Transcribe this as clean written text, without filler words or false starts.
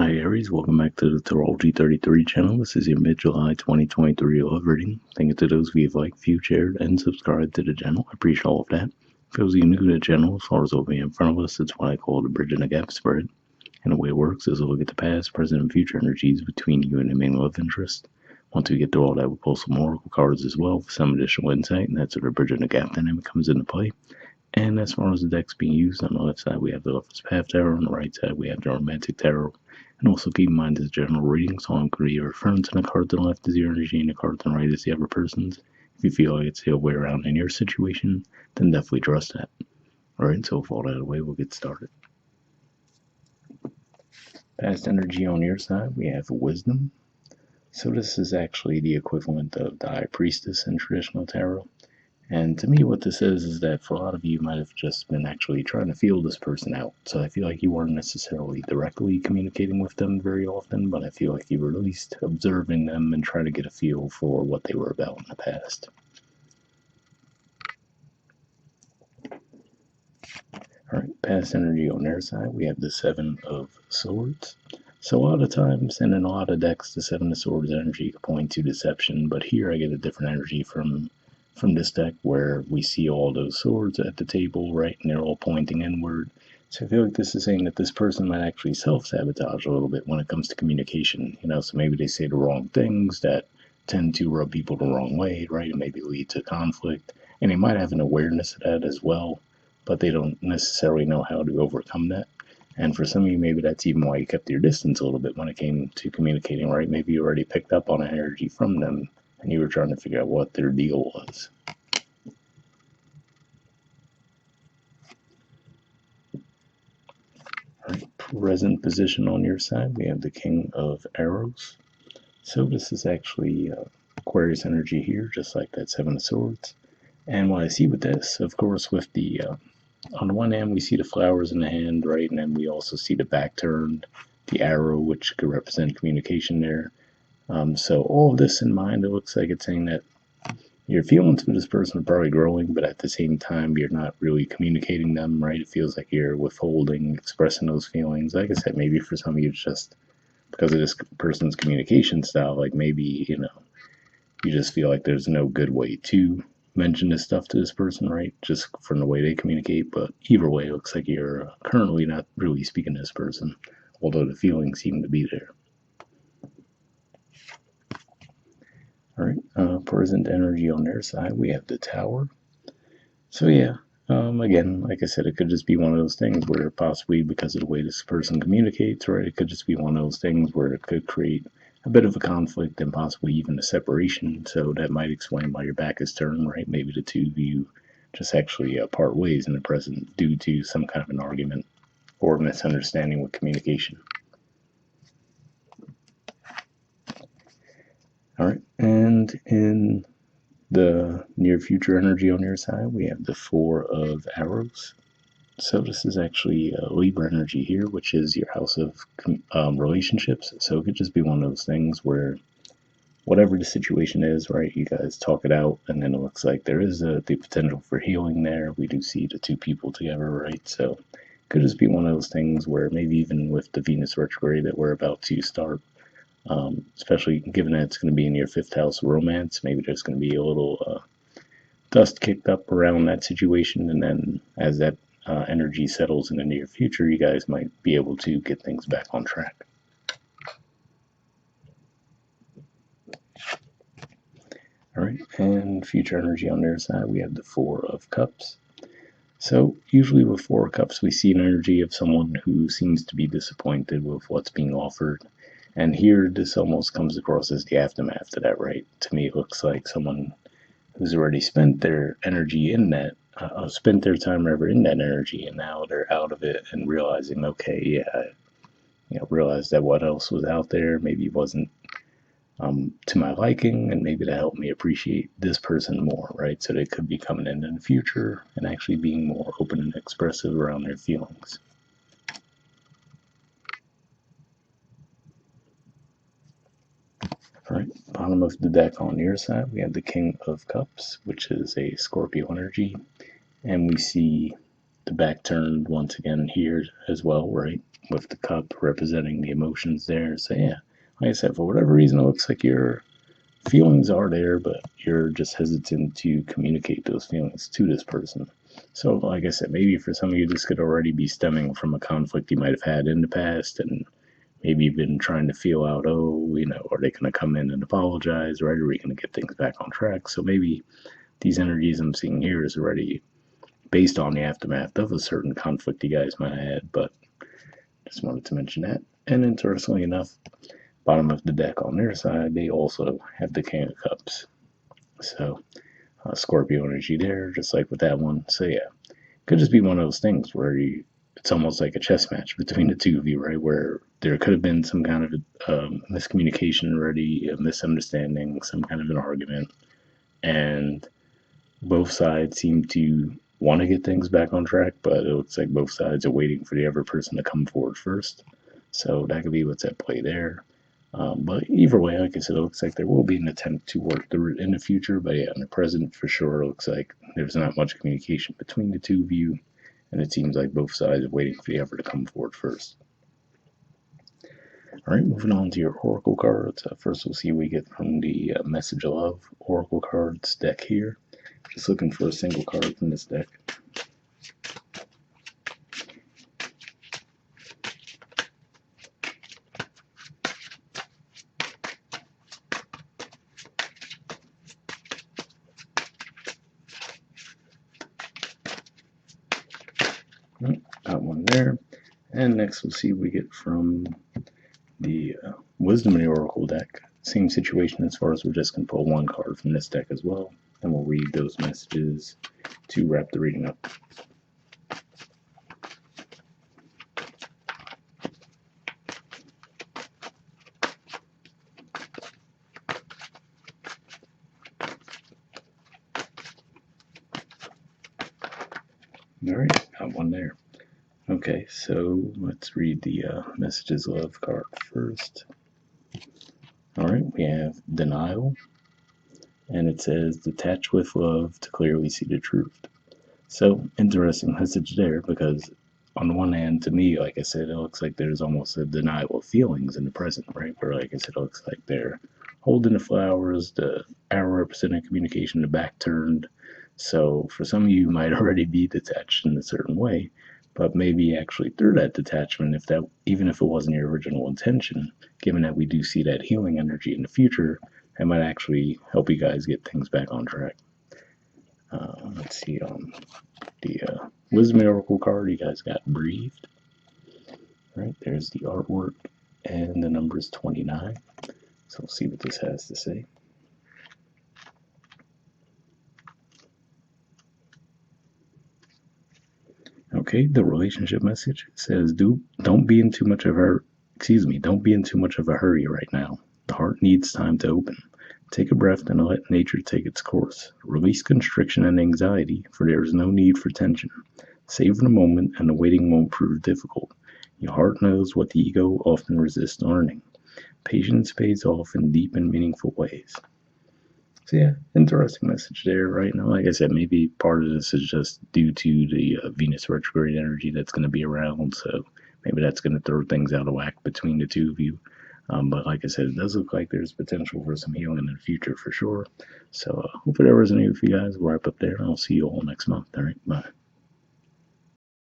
Hi Aries, welcome back to the Astrology 33 channel. This is your mid-July 2023 love reading. Thank you to those of you who've liked, viewed, shared, and subscribed to the channel. I appreciate all of that. For those of you new to the channel, as far as over in front of us, it's what I call the bridge and the gap spread. And the way it works is we'll look at the past, present, and future energies between you and the main love interest. Once we get through all that, we'll pull some oracle cards as well for some additional insight, and that's where the bridge and the gap dynamic comes into play. And as far as the decks being used, on the left side we have the Lover's Path Tarot, on the right side we have the Romantic Tarot. And also keep in mind this general reading, so I'm going to be referring to the card to the left is your energy and the card to the right is the other person's. If you feel like it's the other way around in your situation, then definitely trust that. Alright, so with all that out of the way, we'll get started. Past energy on your side, we have Wisdom. So this is actually the equivalent of the High Priestess in traditional tarot. And to me, what this is that for a lot of you might have just been actually trying to feel this person out. So I feel like you weren't necessarily directly communicating with them very often, but I feel like you were at least observing them and trying to get a feel for what they were about in the past. Alright, past energy on their side, we have the Seven of Swords. So a lot of times, and in a lot of decks, the Seven of Swords energy could point to deception, but here I get a different energy from this deck where we see all those swords at the table, right, and they're all pointing inward. So I feel like this is saying that this person might actually self-sabotage a little bit when it comes to communication, so maybe they say the wrong things that tend to rub people the wrong way, right, and maybe lead to conflict, and they might have an awareness of that as well, but they don't necessarily know how to overcome that. And for some of you, maybe that's even why you kept your distance a little bit when it came to communicating, right? Maybe you already picked up on energy from them and you were trying to figure out what their deal was. Alright, present position on your side, we have the King of Arrows. So this is actually Aquarius energy here, just like that Seven of Swords. And what I see with this, of course, with the on the one hand, we see the flowers in the hand, right? And then we also see the back turned, the arrow, which could represent communication there. So all of this in mind, it looks like it's saying that your feelings for this person are probably growing, but at the same time, you're not really communicating them, right? It feels like you're withholding, expressing those feelings. Like I said, maybe for some of you, it's just because of this person's communication style, like maybe, you just feel like there's no good way to mention this stuff to this person, right? Just from the way they communicate. But either way, it looks like you're currently not really speaking to this person, although the feelings seem to be there. All right, present energy on their side, we have the Tower. So yeah, again, like I said, it could just be one of those things where possibly because of the way this person communicates, right, it could just be one of those things where it could create a bit of a conflict and possibly even a separation. So that might explain why your back is turned, right? Maybe the two of you just actually part ways in the present due to some kind of an argument or misunderstanding with communication. All right, and in the near future energy on your side, we have the Four of Arrows. So this is actually Libra energy here, which is your house of relationships. So it could just be one of those things where whatever the situation is, right, you guys talk it out, and then it looks like there is the potential for healing there. We do see the two people together, right? So it could just be one of those things where maybe even with the Venus retrograde that we're about to start, especially given that it's going to be in your fifth house of romance, maybe there's going to be a little dust kicked up around that situation, and then as that energy settles in the near future, you guys might be able to get things back on track. All right, and future energy on their side, we have the Four of Cups. So usually with Four of Cups, we see an energy of someone who seems to be disappointed with what's being offered. And here, this almost comes across as the aftermath to that, right? To me, it looks like someone who's already spent their energy in that, spent their time ever in that energy, and now they're out of it and realizing, okay, yeah, realize that what else was out there maybe wasn't to my liking, and maybe that helped me appreciate this person more, right? So they could be coming in the future and actually being more open and expressive around their feelings. All right, bottom of the deck on your side, we have the King of Cups, which is a Scorpio energy, and we see the back turned once again here as well, right? With the cup representing the emotions there. So yeah, like I said, for whatever reason, it looks like your feelings are there, but you're just hesitant to communicate those feelings to this person. So, like I said, maybe for some of you, this could already be stemming from a conflict you might have had in the past, and maybe you've been trying to feel out, oh, are they going to come in and apologize, right? Are we going to get things back on track? So maybe these energies I'm seeing here is already based on the aftermath of a certain conflict you guys might have had, but just wanted to mention that. And interestingly enough, bottom of the deck on their side, they also have the King of Cups. So Scorpio energy there, just like with that one. So yeah, could just be one of those things where it's almost like a chess match between the two of you, right? Where there could have been some kind of miscommunication already, a misunderstanding, some kind of an argument, and both sides seem to want to get things back on track, but it looks like both sides are waiting for the other person to come forward first. So that could be what's at play there. But either way, like I said, it looks like there will be an attempt to work through it in the future. But yeah, in the present, for sure, it looks like there's not much communication between the two of you, and it seems like both sides are waiting for the other to come forward first. All right, moving on to your oracle cards. First, we'll see what we get from the Message of Love oracle cards deck here. Just looking for a single card from this deck. Got one there. And next we'll see what we get from the Wisdom of the Oracle deck. Same situation as far as we're just going to pull one card from this deck as well. And we'll read those messages to wrap the reading up. All right, got one there. Okay, so let's read the Messages of Love card first. All right, we have Denial, and it says, detach with love to clearly see the truth. So, interesting message there because, on the one hand, to me, like I said, it looks like there's almost a denial of feelings in the present, right? Where, like I said, it looks like they're holding the flowers, the arrow representing communication, the back turned. So, for some of you, might already be detached in a certain way, but maybe actually through that detachment, if that, even if it wasn't your original intention, given that we do see that healing energy in the future, it might actually help you guys get things back on track. Let's see, the Wisdom Oracle card, you guys got Breathed. Right, there's the artwork, and the number is 29. So we'll see what this has to say. Okay, the relationship message says, don't be in too much of a don't be in too much of a hurry right now. The heart needs time to open. Take a breath and let nature take its course. Release constriction and anxiety, for there is no need for tension. Savor the moment, and the waiting won't prove difficult. Your heart knows what the ego often resists learning. Patience pays off in deep and meaningful ways. So yeah, interesting message there, right? Now, like I said, maybe part of this is just due to the Venus retrograde energy that's going to be around. So maybe that's going to throw things out of whack between the two of you. But like I said, it does look like there's potential for some healing in the future for sure. So hopefully that resonated with you guys. We'll wrap up there, and I'll see you all next month. All right, bye.